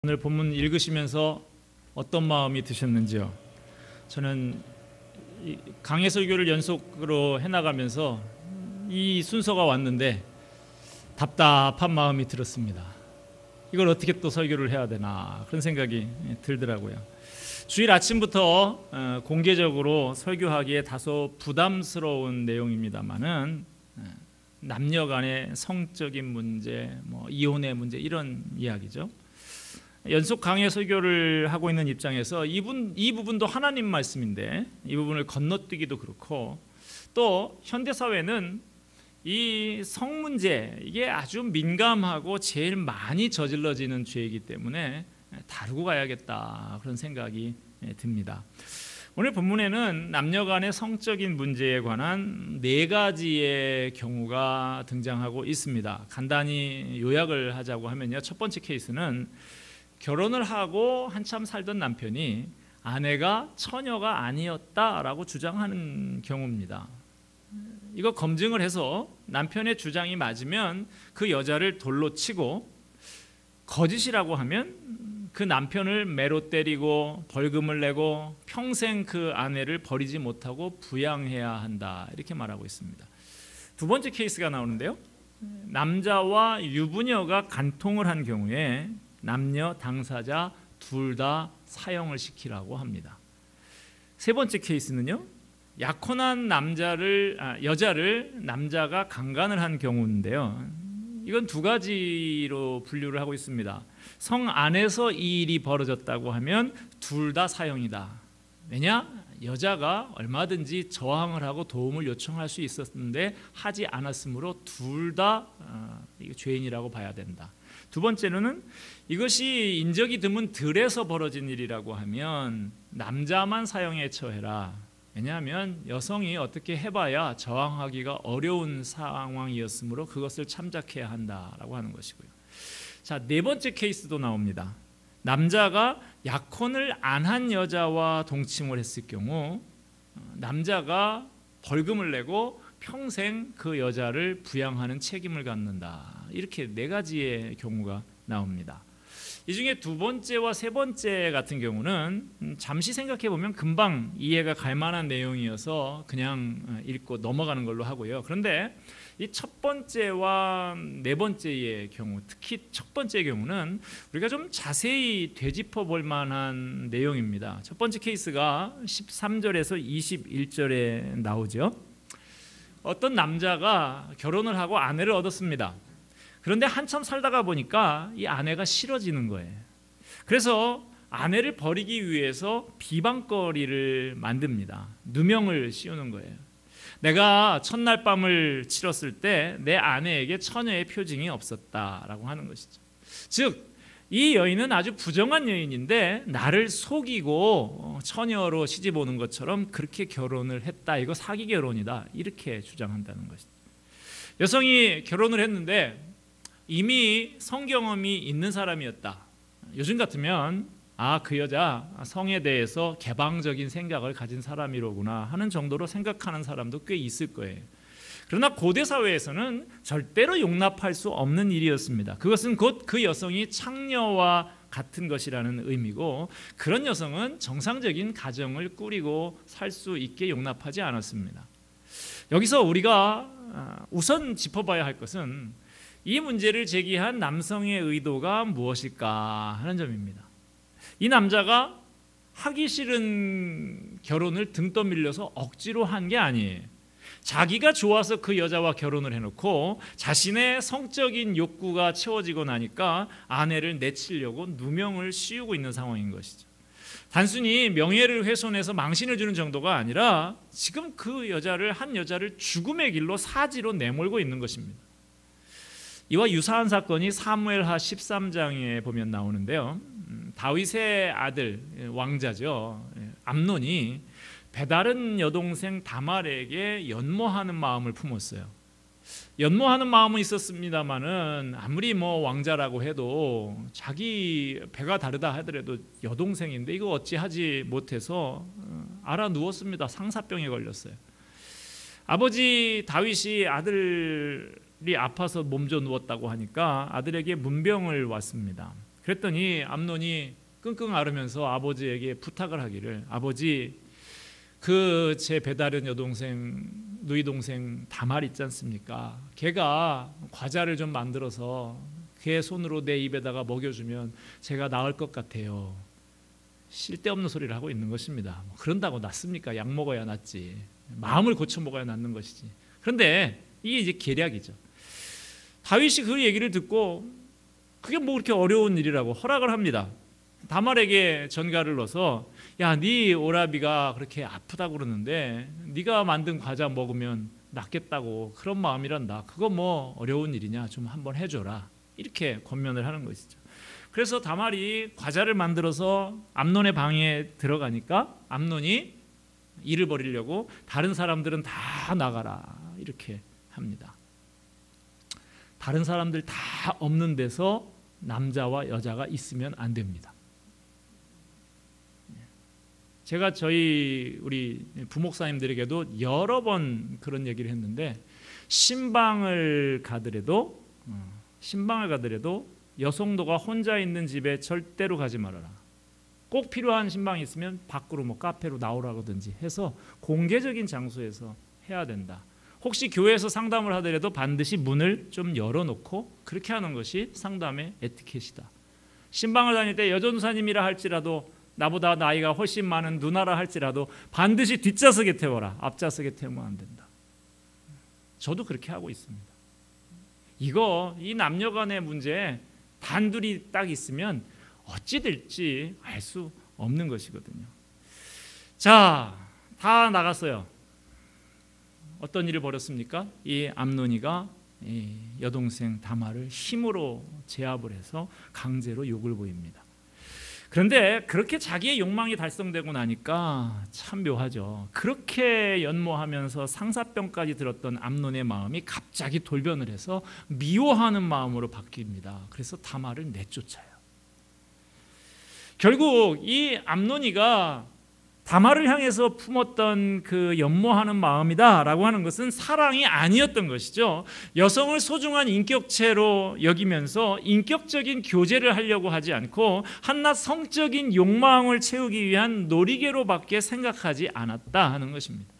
오늘 본문 읽으시면서 어떤 마음이 드셨는지요? 저는 강해 설교를 연속으로 해나가면서 이 순서가 왔는데 답답한 마음이 들었습니다. 이걸 어떻게 또 설교를 해야 되나 그런 생각이 들더라고요. 주일 아침부터 공개적으로 설교하기에 다소 부담스러운 내용입니다만은 남녀 간의 성적인 문제, 이혼의 문제 이런 이야기죠. 연속 강해 설교를 하고 있는 입장에서 이 부분도 하나님 말씀인데 이 부분을 건너뛰기도 그렇고, 또 현대 사회는 이 성 문제, 이게 아주 민감하고 제일 많이 저질러지는 죄이기 때문에 다루고 가야겠다 그런 생각이 듭니다. 오늘 본문에는 남녀 간의 성적인 문제에 관한 4가지의 경우가 등장하고 있습니다. 간단히 요약을 하자고 하면요, 첫 번째 케이스는 결혼을 하고 한참 살던 남편이 아내가 처녀가 아니었다라고 주장하는 경우입니다. 이거 검증을 해서 남편의 주장이 맞으면 그 여자를 돌로 치고, 거짓이라고 하면 그 남편을 매로 때리고 벌금을 내고 평생 그 아내를 버리지 못하고 부양해야 한다, 이렇게 말하고 있습니다. 두 번째 케이스가 나오는데요, 남자와 유부녀가 간통을 한 경우에 남녀 당사자 둘 다 사형을 시키라고 합니다. 세 번째 케이스는요, 약혼한 여자를 남자가 강간을 한 경우인데요, 이건 2가지로 분류를 하고 있습니다. 성 안에서 이 일이 벌어졌다고 하면 둘 다 사형이다. 왜냐? 여자가 얼마든지 저항을 하고 도움을 요청할 수 있었는데 하지 않았으므로 둘 다 죄인이라고 봐야 된다. 두 번째로는 이것이 인적이 드문 들에서 벌어진 일이라고 하면 남자만 사형에 처해라. 왜냐하면 여성이 어떻게 해봐야 저항하기가 어려운 상황이었으므로 그것을 참작해야 한다라고 하는 것이고요. 자, 4번째 케이스도 나옵니다. 남자가 약혼을 안 한 여자와 동침을 했을 경우 남자가 벌금을 내고 평생 그 여자를 부양하는 책임을 갖는다. 이렇게 4가지의 경우가 나옵니다. 이 중에 2번째와 3번째 같은 경우는 잠시 생각해 보면 금방 이해가 갈 만한 내용이어서 그냥 읽고 넘어가는 걸로 하고요. 그런데 이 첫 번째와 4번째의 경우, 특히 첫 번째 경우는 우리가 좀 자세히 되짚어 볼 만한 내용입니다. 첫 번째 케이스가 13절에서 21절에 나오죠. 어떤 남자가 결혼을 하고 아내를 얻었습니다. 그런데 한참 살다가 보니까 이 아내가 싫어지는 거예요. 그래서 아내를 버리기 위해서 비방거리를 만듭니다. 누명을 씌우는 거예요. 내가 첫날 밤을 치렀을 때 내 아내에게 처녀의 표징이 없었다라고 하는 것이죠. 즉, 이 여인은 아주 부정한 여인인데 나를 속이고 처녀로 시집 오는 것처럼 그렇게 결혼을 했다. 이거 사기 결혼이다. 이렇게 주장한다는 것이죠. 여성이 결혼을 했는데 이미 성경험이 있는 사람이었다. 요즘 같으면 그 여자 성에 대해서 개방적인 생각을 가진 사람이로구나 하는 정도로 생각하는 사람도 꽤 있을 거예요. 그러나 고대 사회에서는 절대로 용납할 수 없는 일이었습니다. 그것은 곧 그 여성이 창녀와 같은 것이라는 의미고, 그런 여성은 정상적인 가정을 꾸리고 살 수 있게 용납하지 않았습니다. 여기서 우리가 우선 짚어봐야 할 것은 이 문제를 제기한 남성의 의도가 무엇일까 하는 점입니다. 이 남자가 하기 싫은 결혼을 등 떠밀려서 억지로 한 게 아니에요. 자기가 좋아서 그 여자와 결혼을 해놓고 자신의 성적인 욕구가 채워지고 나니까 아내를 내치려고 누명을 씌우고 있는 상황인 것이죠. 단순히 명예를 훼손해서 망신을 주는 정도가 아니라 지금 그 한 여자를 죽음의 길로 사지로 내몰고 있는 것입니다. 이와 유사한 사건이 사무엘하 13장에 보면 나오는데요, 다윗의 아들 왕자죠, 암논이 배다른 여동생 다말에게 연모하는 마음을 품었어요. 연모하는 마음은 있었습니다만은 아무리 왕자라고 해도 자기 배가 다르다 하더라도 여동생인데 이거 어찌하지 못해서 알아 누웠습니다. 상사병에 걸렸어요. 아버지 다윗이 아들이 아파서 몸져 누웠다고 하니까 아들에게 문병을 왔습니다. 그랬더니 암논이 끙끙 앓으면서 아버지에게 부탁을 하기를, 아버지, 그 제 배다른 여동생, 누이 동생 다말 있지 않습니까? 걔가 과자를 좀 만들어서 걔 손으로 내 입에다가 먹여주면 제가 나을 것 같아요. 쓸데없는 소리를 하고 있는 것입니다. 그런다고 낫습니까? 약 먹어야 낫지. 마음을 고쳐 먹어야 낫는 것이지. 그런데 이게 이제 계략이죠. 다윗이 그 얘기를 듣고 그게 뭐 그렇게 어려운 일이라고 허락을 합니다. 다말에게 전갈을 넣어서, 야, 네 오라비가 그렇게 아프다고 그러는데 네가 만든 과자 먹으면 낫겠다고, 그런 마음이란다. 그거 뭐 어려운 일이냐, 좀 한번 해줘라. 이렇게 권면을 하는 것이죠. 그래서 다말이 과자를 만들어서 암논의 방에 들어가니까 암논이 일을 벌이려고 다른 사람들은 다 나가라 이렇게 합니다. 다른 사람들 다 없는 데서 남자와 여자가 있으면 안 됩니다. 제가 우리 부목사님들에게도 여러 번 그런 얘기를 했는데, 신방을 가더라도 여성도가 혼자 있는 집에 절대로 가지 말아라. 꼭 필요한 신방이 있으면 밖으로 뭐 카페로 나오라든지 해서 공개적인 장소에서 해야 된다. 혹시 교회에서 상담을 하더라도 반드시 문을 좀 열어놓고 그렇게 하는 것이 상담의 에티켓이다. 신방을 다닐 때 여전사님이라 할지라도, 나보다 나이가 훨씬 많은 누나라 할지라도 반드시 뒷좌석에 태워라. 앞좌석에 태우면 안 된다. 저도 그렇게 하고 있습니다. 이 남녀 간의 문제 단둘이 딱 있으면 어찌 될지 알 수 없는 것이거든요. 자, 다 나갔어요. 어떤 일을 벌였습니까? 이 암논이가 이 여동생 다말을 힘으로 제압을 해서 강제로 욕을 보입니다. 그런데 그렇게 자기의 욕망이 달성되고 나니까 참 묘하죠. 그렇게 연모하면서 상사병까지 들었던 암논의 마음이 갑자기 돌변을 해서 미워하는 마음으로 바뀝니다. 그래서 다말을 내쫓아요. 결국 이 암논이가 다말을 향해서 품었던 그 연모하는 마음이다라고 하는 것은 사랑이 아니었던 것이죠. 여성을 소중한 인격체로 여기면서 인격적인 교제를 하려고 하지 않고 한낱 성적인 욕망을 채우기 위한 놀이개로밖에 생각하지 않았다 하는 것입니다.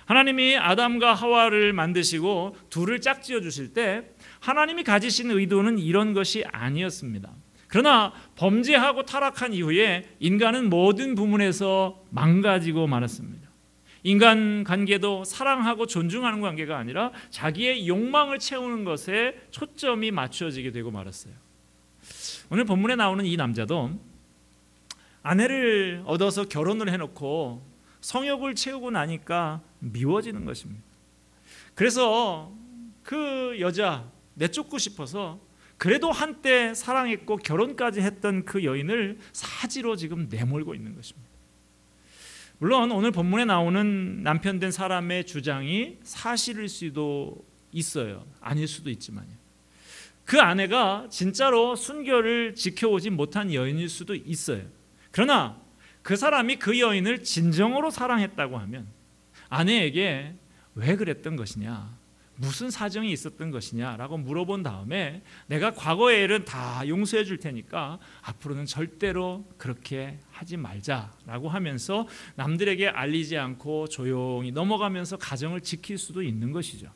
하나님이 아담과 하와를 만드시고 둘을 짝지어 주실 때 하나님이 가지신 의도는 이런 것이 아니었습니다. 그러나 범죄하고 타락한 이후에 인간은 모든 부분에서 망가지고 말았습니다. 인간 관계도 사랑하고 존중하는 관계가 아니라 자기의 욕망을 채우는 것에 초점이 맞춰지게 되고 말았어요. 오늘 본문에 나오는 이 남자도 아내를 얻어서 결혼을 해놓고 성욕을 채우고 나니까 미워지는 것입니다. 그래서 그 여자 내쫓고 싶어서 그래도 한때 사랑했고 결혼까지 했던 그 여인을 사지로 지금 내몰고 있는 것입니다. 물론 오늘 본문에 나오는 남편 된 사람의 주장이 사실일 수도 있어요. 아닐 수도 있지만요. 그 아내가 진짜로 순결을 지켜오지 못한 여인일 수도 있어요. 그러나 그 사람이 그 여인을 진정으로 사랑했다고 하면 아내에게 왜 그랬던 것이냐, 무슨 사정이 있었던 것이냐라고 물어본 다음에 내가 과거의 일은 다 용서해 줄 테니까 앞으로는 절대로 그렇게 하지 말자라고 하면서 남들에게 알리지 않고 조용히 넘어가면서 가정을 지킬 수도 있는 것이죠.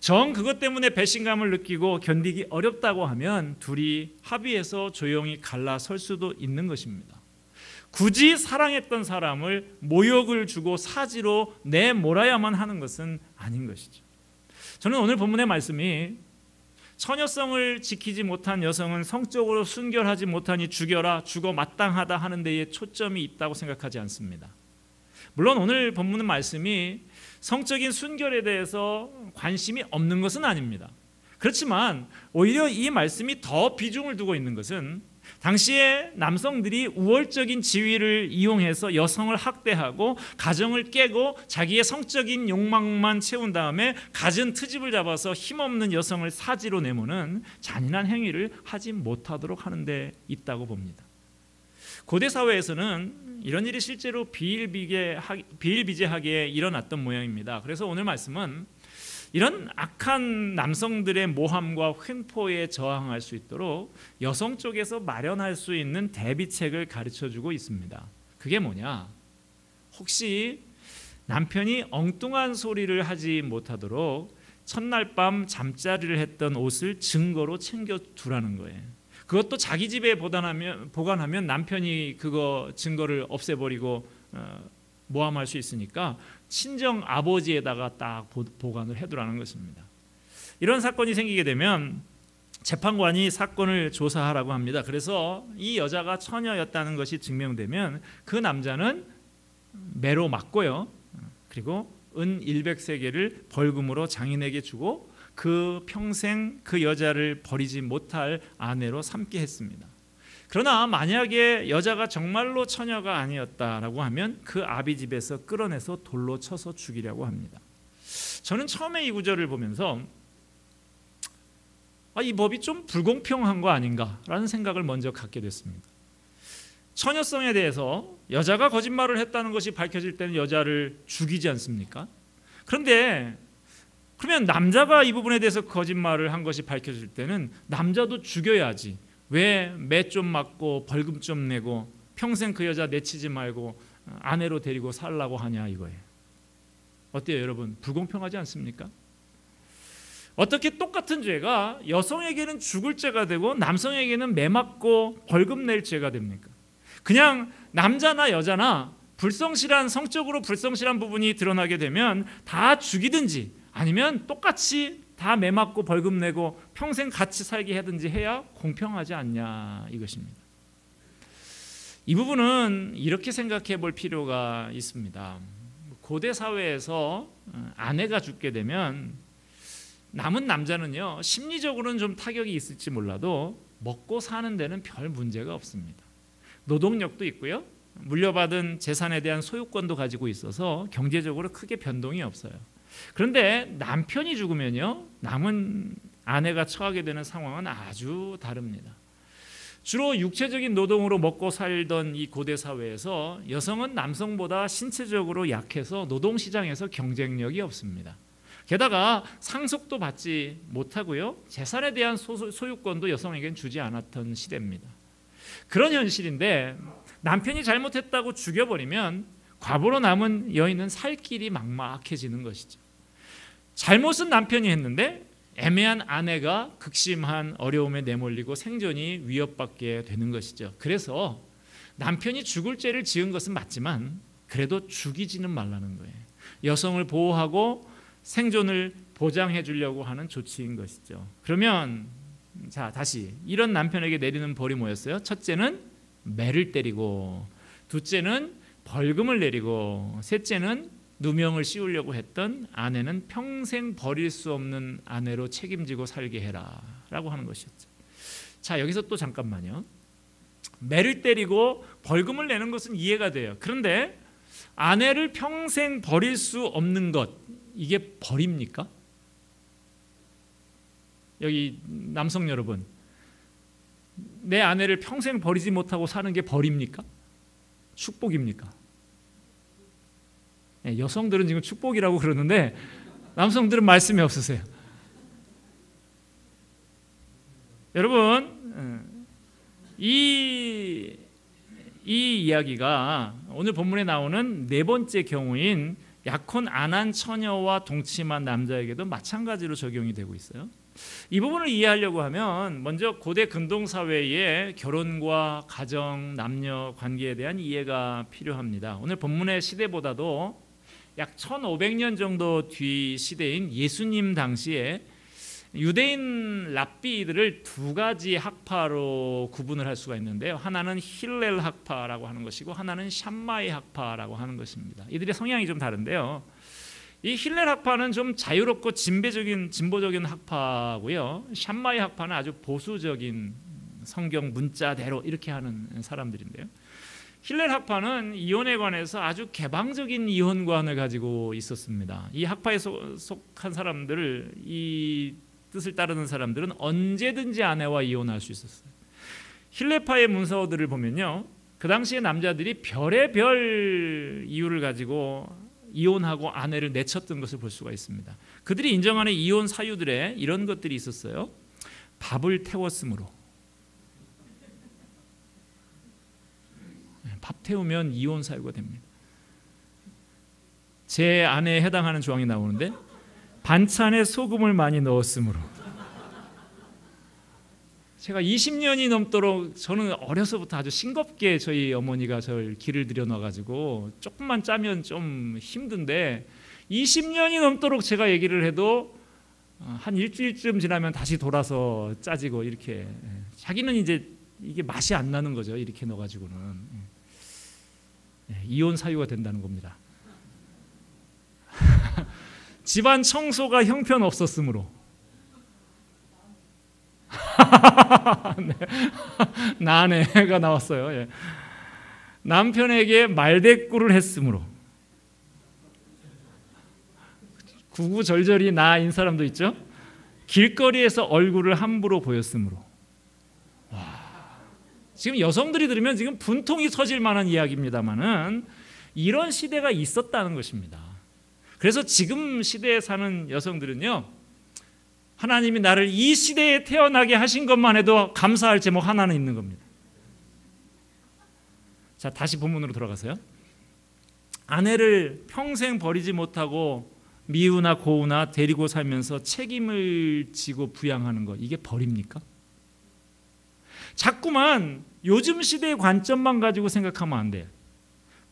정 그것 때문에 배신감을 느끼고 견디기 어렵다고 하면 둘이 합의해서 조용히 갈라설 수도 있는 것입니다. 굳이 사랑했던 사람을 모욕을 주고 사지로 내몰아야만 하는 것은 아닌 것이죠. 저는 오늘 본문의 말씀이 처녀성을 지키지 못한 여성은 성적으로 순결하지 못하니 죽여라, 죽어 마땅하다 하는 데에 초점이 있다고 생각하지 않습니다. 물론 오늘 본문의 말씀이 성적인 순결에 대해서 관심이 없는 것은 아닙니다. 그렇지만 오히려 이 말씀이 더 비중을 두고 있는 것은 당시에 남성들이 우월적인 지위를 이용해서 여성을 학대하고 가정을 깨고 자기의 성적인 욕망만 채운 다음에 갖은 트집을 잡아서 힘없는 여성을 사지로 내모는 잔인한 행위를 하지 못하도록 하는 데 있다고 봅니다. 고대 사회에서는 이런 일이 실제로 비일비재하게 일어났던 모양입니다. 그래서 오늘 말씀은 이런 악한 남성들의 모함과 횡포에 저항할 수 있도록 여성 쪽에서 마련할 수 있는 대비책을 가르쳐주고 있습니다. 그게 뭐냐? 혹시 남편이 엉뚱한 소리를 하지 못하도록 첫날 밤 잠자리를 했던 옷을 증거로 챙겨두라는 거예요. 그것도 자기 집에 보관하면 남편이 그거 증거를 없애버리고 모함할 수 있으니까 친정 아버지에다가 딱 보관을 해두라는 것입니다. 이런 사건이 생기게 되면 재판관이 사건을 조사하라고 합니다. 그래서 이 여자가 처녀였다는 것이 증명되면 그 남자는 매로 맞고요. 그리고 은 100세겔을 벌금으로 장인에게 주고 그 평생 그 여자를 버리지 못할 아내로 삼게 했습니다. 그러나 만약에 여자가 정말로 처녀가 아니었다라고 하면 그 아비 집에서 끌어내서 돌로 쳐서 죽이려고 합니다. 저는 처음에 이 구절을 보면서 이 법이 좀 불공평한 거 아닌가라는 생각을 먼저 갖게 됐습니다. 처녀성에 대해서 여자가 거짓말을 했다는 것이 밝혀질 때는 여자를 죽이지 않습니까? 그런데 그러면 남자가 이 부분에 대해서 거짓말을 한 것이 밝혀질 때는 남자도 죽여야지. 왜 매 좀 맞고 벌금 좀 내고 평생 그 여자 내치지 말고 아내로 데리고 살라고 하냐 이거예요. 어때요 여러분? 불공평하지 않습니까? 어떻게 똑같은 죄가 여성에게는 죽을 죄가 되고 남성에게는 매 맞고 벌금 낼 죄가 됩니까? 그냥 남자나 여자나 불성실한 성적으로 불성실한 부분이 드러나게 되면 다 죽이든지 아니면 똑같이 다 매 맞고 벌금 내고 평생 같이 살게 하든지 해야 공평하지 않냐 이것입니다. 이 부분은 이렇게 생각해 볼 필요가 있습니다. 고대 사회에서 아내가 죽게 되면 남은 남자는요 심리적으로는 좀 타격이 있을지 몰라도 먹고 사는 데는 별 문제가 없습니다. 노동력도 있고요. 물려받은 재산에 대한 소유권도 가지고 있어서 경제적으로 크게 변동이 없어요. 그런데 남편이 죽으면요 남은 아내가 처하게 되는 상황은 아주 다릅니다. 주로 육체적인 노동으로 먹고 살던 이 고대 사회에서 여성은 남성보다 신체적으로 약해서 노동시장에서 경쟁력이 없습니다. 게다가 상속도 받지 못하고요 재산에 대한 소유권도 여성에게는 주지 않았던 시대입니다. 그런 현실인데 남편이 잘못했다고 죽여버리면 과부로 남은 여인은 살 길이 막막해지는 것이죠. 잘못은 남편이 했는데 애매한 아내가 극심한 어려움에 내몰리고 생존이 위협받게 되는 것이죠. 그래서 남편이 죽을 죄를 지은 것은 맞지만 그래도 죽이지는 말라는 거예요. 여성을 보호하고 생존을 보장해 주려고 하는 조치인 것이죠. 그러면 자 다시 이런 남편에게 내리는 벌이 뭐였어요? 첫째는 매를 때리고, 둘째는 벌금을 내리고, 셋째는 누명을 씌우려고 했던 아내는 평생 버릴 수 없는 아내로 책임지고 살게 해라 라고 하는 것이었죠. 자 여기서 또 잠깐만요. 매를 때리고 벌금을 내는 것은 이해가 돼요. 그런데 아내를 평생 버릴 수 없는 것, 이게 벌입니까? 여기 남성 여러분, 내 아내를 평생 버리지 못하고 사는 게 벌입니까? 축복입니까? 네, 여성들은 지금 축복이라고 그러는데 남성들은 말씀이 없으세요. 여러분, 이 이야기가 오늘 본문에 나오는 네 번째 경우인 약혼 안 한 처녀와 동침한 남자에게도 마찬가지로 적용이 되고 있어요. 이 부분을 이해하려고 하면 먼저 고대 근동사회의 결혼과 가정, 남녀 관계에 대한 이해가 필요합니다. 오늘 본문의 시대보다도 약 1500년 정도 뒤 시대인 예수님 당시에 유대인 랍비들을 두 가지 학파로 구분을 할 수가 있는데요. 하나는 힐렐 학파라고 하는 것이고 하나는 샴마이 학파라고 하는 것입니다. 이들의 성향이 좀 다른데요. 이 힐렐 학파는 좀 자유롭고 진보적인 학파고요. 샴마이 학파는 아주 보수적인 성경 문자대로 이렇게 하는 사람들인데요. 힐렐 학파는 이혼에 관해서 아주 개방적인 이혼관을 가지고 있었습니다. 이 학파에 속한 사람들을, 이 뜻을 따르는 사람들은 언제든지 아내와 이혼할 수 있었어요. 힐레파의 문서들을 보면요, 그 당시에 남자들이 별의별 이유를 가지고 이혼하고 아내를 내쳤던 것을 볼 수가 있습니다. 그들이 인정하는 이혼 사유들에 이런 것들이 있었어요. 밥을 태웠으므로. 밥 태우면 이혼 사유가 됩니다. 제 아내에 해당하는 조항이 나오는데 반찬에 소금을 많이 넣었으므로. 제가 20년이 넘도록 저는 어려서부터 아주 싱겁게 저희 어머니가 저를 길을 들여놔가지고 조금만 짜면 좀 힘든데 20년이 넘도록 제가 얘기를 해도 한 일주일쯤 지나면 다시 돌아서 짜지고 이렇게 자기는 이제 이게 맛이 안 나는 거죠. 이렇게 넣어가지고는 이혼 사유가 된다는 겁니다. 집안 청소가 형편없었으므로. 네. 나네가 나왔어요. 예. 남편에게 말대꾸를 했으므로. 구구절절이 나인 사람도 있죠. 길거리에서 얼굴을 함부로 보였으므로. 와. 지금 여성들이 들으면 지금 분통이 터질 만한 이야기입니다만은 이런 시대가 있었다는 것입니다. 그래서 지금 시대에 사는 여성들은요, 하나님이 나를 이 시대에 태어나게 하신 것만 해도 감사할 제목 하나는 있는 겁니다. 자, 다시 본문으로 돌아가서요. 아내를 평생 버리지 못하고 미우나 고우나 데리고 살면서 책임을 지고 부양하는 것, 이게 벌입니까? 자꾸만 요즘 시대의 관점만 가지고 생각하면 안 돼요.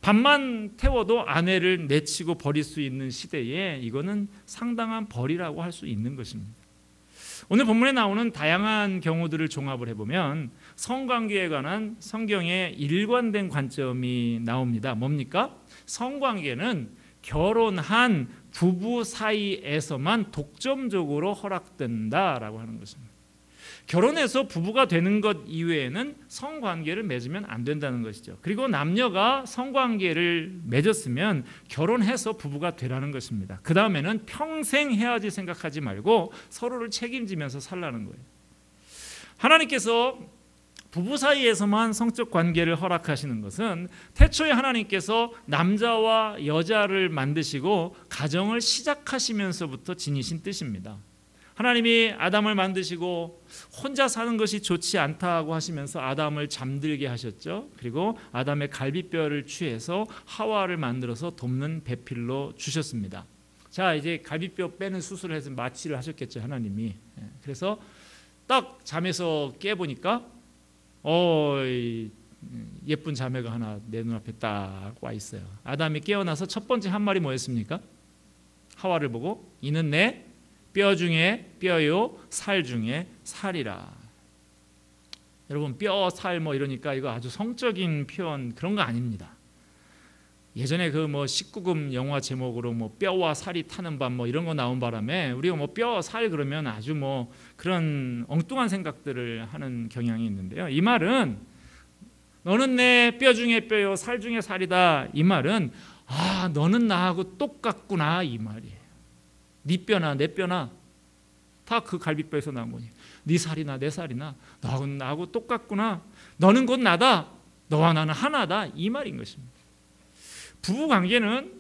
밥만 태워도 아내를 내치고 버릴 수 있는 시대에 이거는 상당한 벌이라고 할 수 있는 것입니다. 오늘 본문에 나오는 다양한 경우들을 종합을 해보면 성관계에 관한 성경의 일관된 관점이 나옵니다. 뭡니까? 성관계는 결혼한 부부 사이에서만 독점적으로 허락된다라고 하는 것입니다. 결혼해서 부부가 되는 것 이외에는 성관계를 맺으면 안 된다는 것이죠. 그리고 남녀가 성관계를 맺었으면 결혼해서 부부가 되라는 것입니다. 그 다음에는 평생 해야지 생각하지 말고 서로를 책임지면서 살라는 거예요. 하나님께서 부부 사이에서만 성적 관계를 허락하시는 것은 태초에 하나님께서 남자와 여자를 만드시고 가정을 시작하시면서부터 지니신 뜻입니다. 하나님이 아담을 만드시고 혼자 사는 것이 좋지 않다고 하시면서 아담을 잠들게 하셨죠. 그리고 아담의 갈비뼈를 취해서 하와를 만들어서 돕는 배필로 주셨습니다. 자, 이제 갈비뼈 빼는 수술을 해서 마취를 하셨겠죠, 하나님이. 그래서 딱 잠에서 깨보니까 예쁜 자매가 하나 내 눈앞에 딱 와 있어요. 아담이 깨어나서 첫 번째 한 말이 뭐였습니까? 하와를 보고 이는 내 뼈 중에 뼈요 살 중에 살이라. 여러분, 뼈, 살 뭐 이러니까 이거 아주 성적인 표현 그런 거 아닙니다. 예전에 그 뭐 19금 영화 제목으로 뭐 뼈와 살이 타는 밤 뭐 이런 거 나온 바람에 우리가 뭐 뼈, 살 그러면 아주 뭐 그런 엉뚱한 생각들을 하는 경향이 있는데요. 이 말은 너는 내 뼈 중에 뼈요 살 중에 살이다. 이 말은 너는 나하고 똑같구나 이 말이에요. 네 뼈나 내 뼈나 다 그 갈비뼈에서 나온 거니. 네 살이나 내 살이나 너하고는 나하고 똑같구나. 너는 곧 나다. 너와 나는 하나다. 이 말인 것입니다. 부부관계는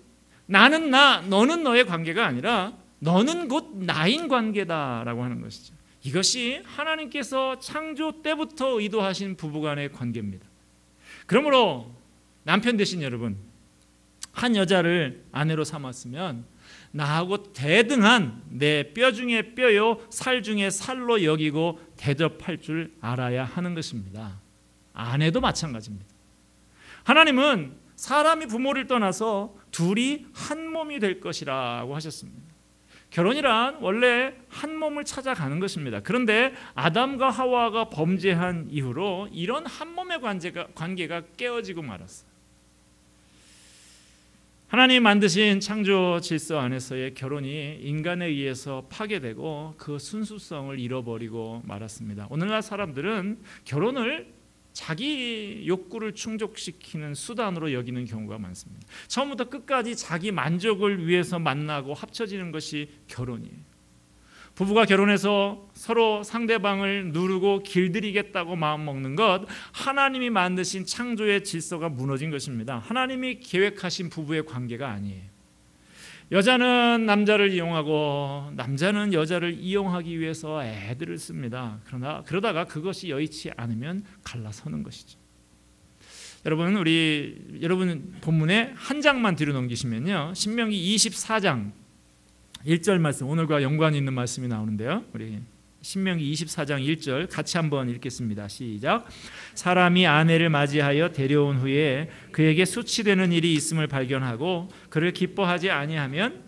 나는 나, 너는 너의 관계가 아니라 너는 곧 나인 관계다라고 하는 것이죠. 이것이 하나님께서 창조 때부터 의도하신 부부간의 관계입니다. 그러므로 남편 되신 여러분, 한 여자를 아내로 삼았으면 나하고 대등한 내 뼈 중에 뼈요 살 중에 살로 여기고 대접할 줄 알아야 하는 것입니다. 아내도 마찬가지입니다. 하나님은 사람이 부모를 떠나서 둘이 한 몸이 될 것이라고 하셨습니다. 결혼이란 원래 한 몸을 찾아가는 것입니다. 그런데 아담과 하와가 범죄한 이후로 이런 한 몸의 관계가 깨어지고 말았어요. 하나님 만드신 창조 질서 안에서의 결혼이 인간에 의해서 파괴되고 그 순수성을 잃어버리고 말았습니다. 오늘날 사람들은 결혼을 자기 욕구를 충족시키는 수단으로 여기는 경우가 많습니다. 처음부터 끝까지 자기 만족을 위해서 만나고 합쳐지는 것이 결혼이에요. 부부가 결혼해서 서로 상대방을 누르고 길들이겠다고 마음먹는 것, 하나님이 만드신 창조의 질서가 무너진 것입니다. 하나님이 계획하신 부부의 관계가 아니에요. 여자는 남자를 이용하고 남자는 여자를 이용하기 위해서 애들을 씁니다. 그러다가 그것이 여의치 않으면 갈라서는 것이죠. 여러분 본문에 한 장만 뒤로 넘기시면요, 신명기 24장 1절 말씀, 오늘과 연관이 있는 말씀이 나오는데요. 우리 신명기 24장 1절 같이 한번 읽겠습니다. 시작. 사람이 아내를 맞이하여 데려온 후에 그에게 수치되는 일이 있음을 발견하고 그를 기뻐하지 아니하면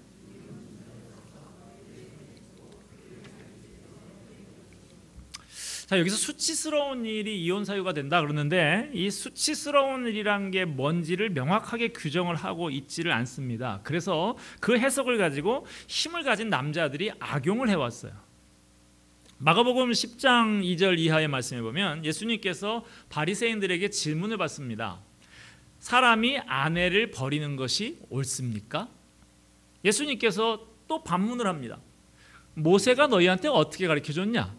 자, 여기서 수치스러운 일이 이혼 사유가 된다 그러는데 이 수치스러운 일이란 게 뭔지를 명확하게 규정을 하고 있지를 않습니다. 그래서 그 해석을 가지고 힘을 가진 남자들이 악용을 해왔어요. 마가복음 10장 2절 이하의 말씀에 보면 예수님께서 바리새인들에게 질문을 받습니다. 사람이 아내를 버리는 것이 옳습니까? 예수님께서 또 반문을 합니다. 모세가 너희한테 어떻게 가르쳐줬냐?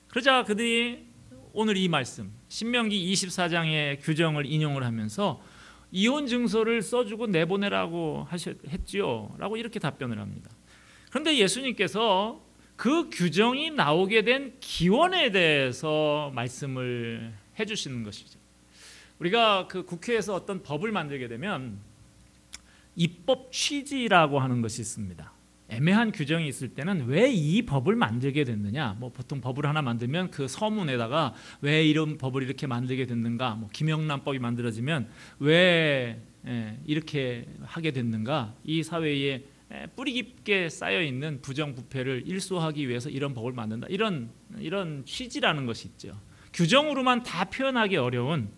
그러자 그들이 오늘 이 말씀 신명기 24장의 규정을 인용을 하면서 이혼 증서를 써주고 내보내라고 했지요 라고 이렇게 답변을 합니다. 그런데 예수님께서 그 규정이 나오게 된 기원에 대해서 말씀을 해주시는 것이죠. 우리가 그 국회에서 어떤 법을 만들게 되면 입법 취지라고 하는 것이 있습니다. 애매한 규정이 있을 때는 왜 이 법을 만들게 됐느냐, 보통 법을 하나 만들면 그 서문에다가 왜 이런 법을 이렇게 만들게 됐는가, 김영란법이 만들어지면 왜 이렇게 하게 됐는가, 이 사회에 뿌리 깊게 쌓여 있는 부정부패를 일소하기 위해서 이런 법을 만든다, 이런 취지라는 것이 있죠. 규정으로만 다 표현하기 어려운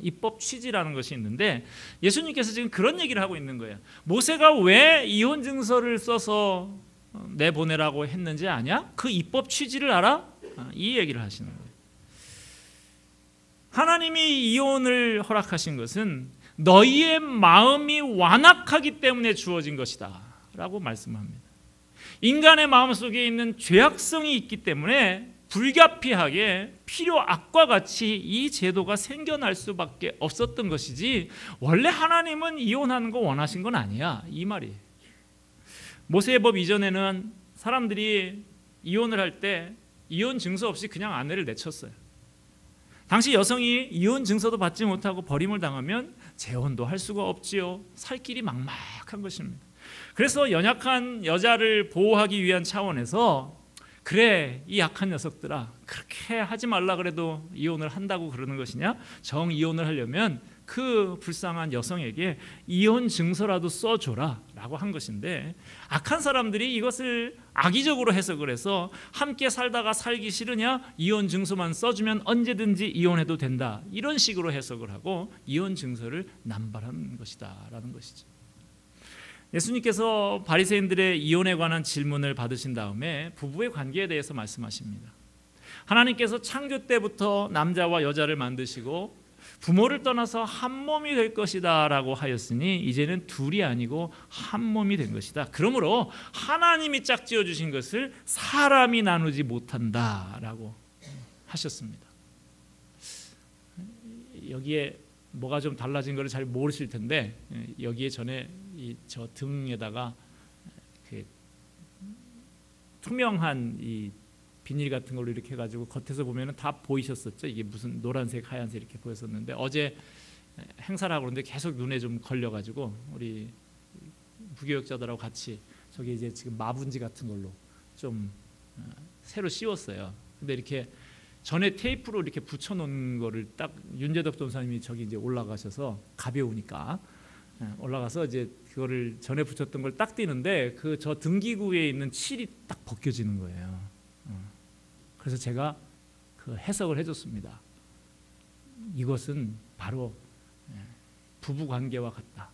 입법 취지라는 것이 있는데 예수님께서 지금 그런 얘기를 하고 있는 거예요. 모세가 왜 이혼 증서를 써서 내보내라고 했는지 아냐? 그 입법 취지를 알아? 이 얘기를 하시는 거예요. 하나님이 이혼을 허락하신 것은 너희의 마음이 완악하기 때문에 주어진 것이다 라고 말씀합니다. 인간의 마음속에 있는 죄악성이 있기 때문에 불가피하게 필요악과 같이 이 제도가 생겨날 수밖에 없었던 것이지 원래 하나님은 이혼하는 거 원하신 건 아니야, 이 말이에요. 모세의 법 이전에는 사람들이 이혼을 할 때 이혼 증서 없이 그냥 아내를 내쳤어요. 당시 여성이 이혼 증서도 받지 못하고 버림을 당하면 재혼도 할 수가 없지요. 살 길이 막막한 것입니다. 그래서 연약한 여자를 보호하기 위한 차원에서 그래, 이 약한 녀석들아, 그렇게 하지 말라 그래도 이혼을 한다고 그러는 것이냐? 정이혼을 하려면 그 불쌍한 여성에게 이혼 증서라도 써줘라 라고 한 것인데, 악한 사람들이 이것을 악의적으로 해석을 해서 함께 살다가 살기 싫으냐? 이혼 증서만 써주면 언제든지 이혼해도 된다, 이런 식으로 해석을 하고 이혼 증서를 남발한 것이다 라는 것이죠. 예수님께서 바리새인들의 이혼에 관한 질문을 받으신 다음에 부부의 관계에 대해서 말씀하십니다. 하나님께서 창조 때부터 남자와 여자를 만드시고 부모를 떠나서 한 몸이 될 것이다 라고 하였으니 이제는 둘이 아니고 한 몸이 된 것이다. 그러므로 하나님이 짝지어 주신 것을 사람이 나누지 못한다 라고 하셨습니다. 여기에 뭐가 좀 달라진 걸 잘 모르실 텐데, 여기에 전에 저 등에다가 그 투명한 이 비닐 같은 걸로 이렇게 해가지고 겉에서 보면은 다 보이셨었죠. 이게 무슨 노란색, 하얀색 이렇게 보였었는데 어제 행사를 하고 그러는데 계속 눈에 좀 걸려가지고 우리 부교육자들하고 같이 저기 이제 지금 마분지 같은 걸로 좀 새로 씌웠어요. 근데 이렇게 전에 테이프로 이렇게 붙여놓은 거를 딱 윤재덕 전사님이 저기 이제 올라가셔서 가벼우니까 올라가서 이제 그거를 전에 붙였던 걸 딱 띄는데 그 저 등기구에 있는 칠이 딱 벗겨지는 거예요. 그래서 제가 그 해석을 해줬습니다. 이것은 바로 부부 관계와 같다.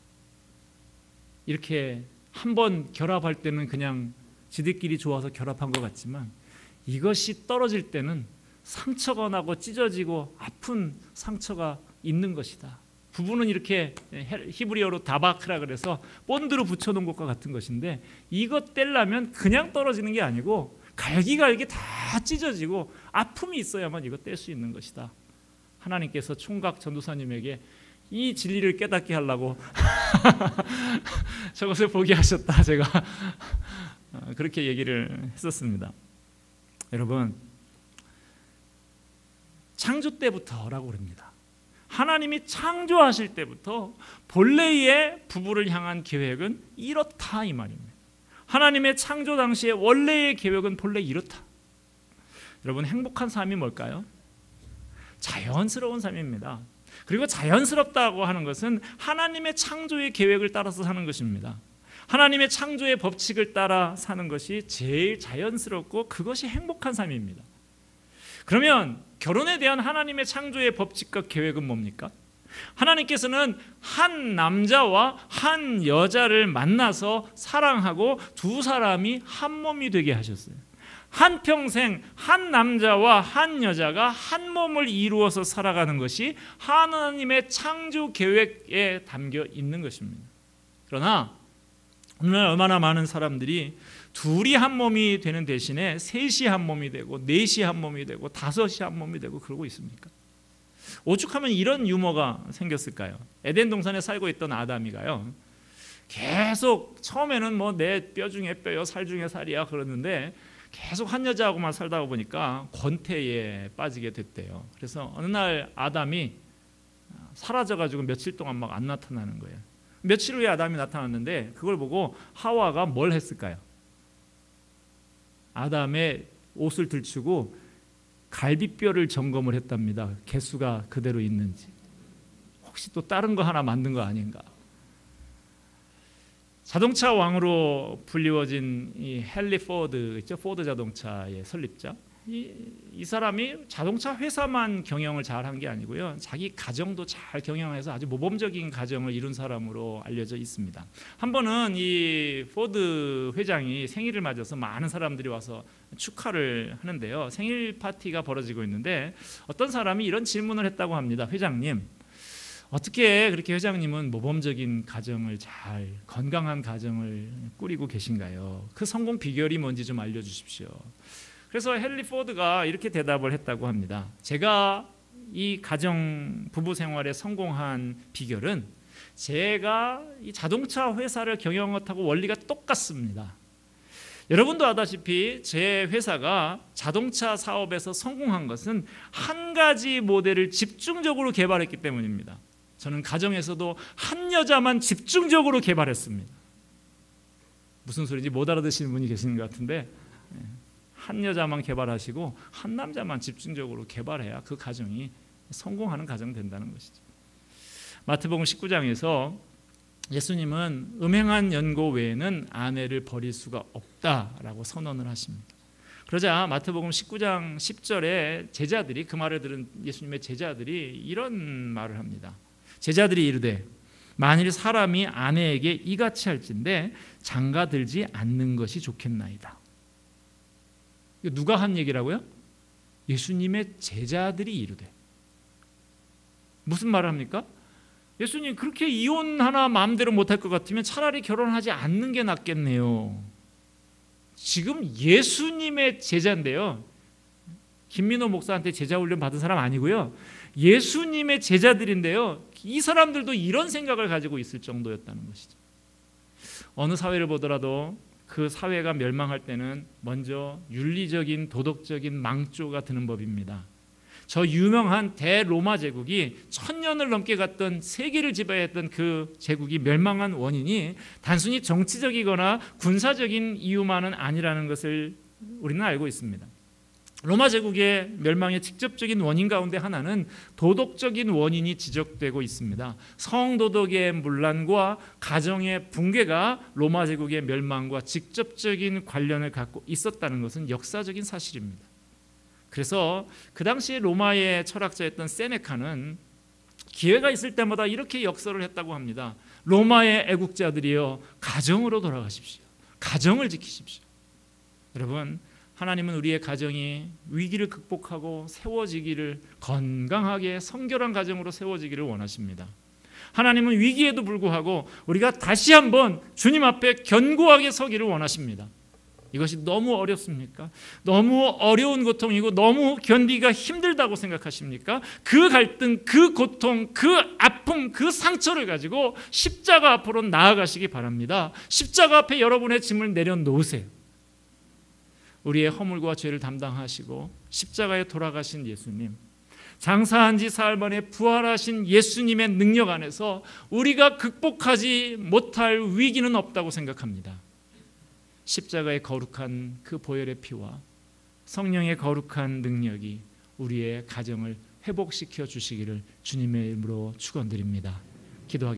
이렇게 한번 결합할 때는 그냥 지들끼리 좋아서 결합한 것 같지만 이것이 떨어질 때는 상처가 나고 찢어지고 아픈 상처가 있는 것이다. 부부는 이렇게 히브리어로 다바크라 그래서 본드로 붙여놓은 것과 같은 것인데 이것 떼려면 그냥 떨어지는 게 아니고 갈기갈기 다 찢어지고 아픔이 있어야만 이거 뗄 수 있는 것이다. 하나님께서 총각 전도사님에게 이 진리를 깨닫게 하려고 저것을 포기하셨다. 제가 그렇게 얘기를 했었습니다. 여러분, 창조 때부터라고 그럽니다. 하나님이 창조하실 때부터 본래의 부부를 향한 계획은 이렇다 이 말입니다. 하나님의 창조 당시에 원래의 계획은 본래 이렇다. 여러분, 행복한 삶이 뭘까요? 자연스러운 삶입니다. 그리고 자연스럽다고 하는 것은 하나님의 창조의 계획을 따라서 사는 것입니다. 하나님의 창조의 법칙을 따라 사는 것이 제일 자연스럽고 그것이 행복한 삶입니다. 그러면 결혼에 대한 하나님의 창조의 법칙과 계획은 뭡니까? 하나님께서는 한 남자와 한 여자를 만나서 사랑하고 두 사람이 한 몸이 되게 하셨어요. 한평생 한 남자와 한 여자가 한 몸을 이루어서 살아가는 것이 하나님의 창조 계획에 담겨 있는 것입니다. 그러나 오늘날 얼마나 많은 사람들이 둘이 한 몸이 되는 대신에 셋이 한 몸이 되고 넷이 한 몸이 되고 다섯이 한 몸이 되고 그러고 있습니까? 오죽하면 이런 유머가 생겼을까요? 에덴 동산에 살고 있던 아담이가요, 계속 처음에는 뭐 내 뼈 중에 뼈요 살 중에 살이야 그러는데 계속 한 여자하고만 살다가 보니까 권태에 빠지게 됐대요. 그래서 어느 날 아담이 사라져가지고 며칠 동안 막 안 나타나는 거예요. 며칠 후에 아담이 나타났는데 그걸 보고 하와가 뭘 했을까요? 아담의 옷을 들추고 갈비뼈를 점검을 했답니다. 개수가 그대로 있는지. 혹시 또 다른 거 하나 만든 거 아닌가? 자동차 왕으로 불리워진 이 헨리 포드 있죠? 포드 자동차의 설립자. 이 사람이 자동차 회사만 경영을 잘한 게 아니고요, 자기 가정도 잘 경영해서 아주 모범적인 가정을 이룬 사람으로 알려져 있습니다. 한 번은 이 포드 회장이 생일을 맞아서 많은 사람들이 와서 축하를 하는데요, 생일 파티가 벌어지고 있는데 어떤 사람이 이런 질문을 했다고 합니다. 회장님, 어떻게 그렇게 회장님은 모범적인 가정을 잘 건강한 가정을 꾸리고 계신가요? 그 성공 비결이 뭔지 좀 알려주십시오. 그래서 헨리 포드가 이렇게 대답을 했다고 합니다. 제가 이 가정 부부 생활에 성공한 비결은 제가 이 자동차 회사를 경영하고 원리가 똑같습니다. 여러분도 아다시피 제 회사가 자동차 사업에서 성공한 것은 한 가지 모델을 집중적으로 개발했기 때문입니다. 저는 가정에서도 한 여자만 집중적으로 개발했습니다. 무슨 소리인지 못 알아듣시는 분이 계시는 것 같은데, 한 여자만 개발하시고 한 남자만 집중적으로 개발해야 그 가정이 성공하는 가정 된다는 것이죠. 마태복음 19장에서 예수님은 음행한 연고 외에는 아내를 버릴 수가 없다라고 선언을 하십니다. 그러자 마태복음 19장 10절에 제자들이, 그 말을 들은 예수님의 제자들이 이런 말을 합니다. 제자들이 이르되 만일 사람이 아내에게 이같이 할진대 장가들지 않는 것이 좋겠나이다. 누가 한 얘기라고요? 예수님의 제자들이 이르되. 무슨 말을 합니까? 예수님, 그렇게 이혼 하나 마음대로 못할 것 같으면 차라리 결혼하지 않는 게 낫겠네요. 지금 예수님의 제자인데요, 김민호 목사한테 제자 훈련 받은 사람 아니고요, 예수님의 제자들인데요, 이 사람들도 이런 생각을 가지고 있을 정도였다는 것이죠. 어느 사회를 보더라도 그 사회가 멸망할 때는 먼저 윤리적인 도덕적인 망조가 드는 법입니다. 저 유명한 대로마 제국이 1000년을 넘게 갔던 세계를 지배했던 그 제국이 멸망한 원인이 단순히 정치적이거나 군사적인 이유만은 아니라는 것을 우리는 알고 있습니다. 로마 제국의 멸망의 직접적인 원인 가운데 하나는 도덕적인 원인이 지적되고 있습니다. 성도덕의 문란과 가정의 붕괴가 로마 제국의 멸망과 직접적인 관련을 갖고 있었다는 것은 역사적인 사실입니다. 그래서 그 당시에 로마의 철학자였던 세네카는 기회가 있을 때마다 이렇게 역설을 했다고 합니다. 로마의 애국자들이여, 가정으로 돌아가십시오. 가정을 지키십시오. 여러분, 하나님은 우리의 가정이 위기를 극복하고 세워지기를, 건강하게 성결한 가정으로 세워지기를 원하십니다. 하나님은 위기에도 불구하고 우리가 다시 한번 주님 앞에 견고하게 서기를 원하십니다. 이것이 너무 어렵습니까? 너무 어려운 고통이고 너무 견디기가 힘들다고 생각하십니까? 그 갈등, 그 고통, 그 아픔, 그 상처를 가지고 십자가 앞으로 나아가시기 바랍니다. 십자가 앞에 여러분의 짐을 내려놓으세요. 우리의 허물과 죄를 담당하시고 십자가에 돌아가신 예수님, 장사한 지 사흘 만에 부활하신 예수님의 능력 안에서 우리가 극복하지 못할 위기는 없다고 생각합니다. 십자가의 거룩한 그 보혈의 피와 성령의 거룩한 능력이 우리의 가정을 회복시켜 주시기를 주님의 이름으로 축원드립니다. 기도하겠습니다.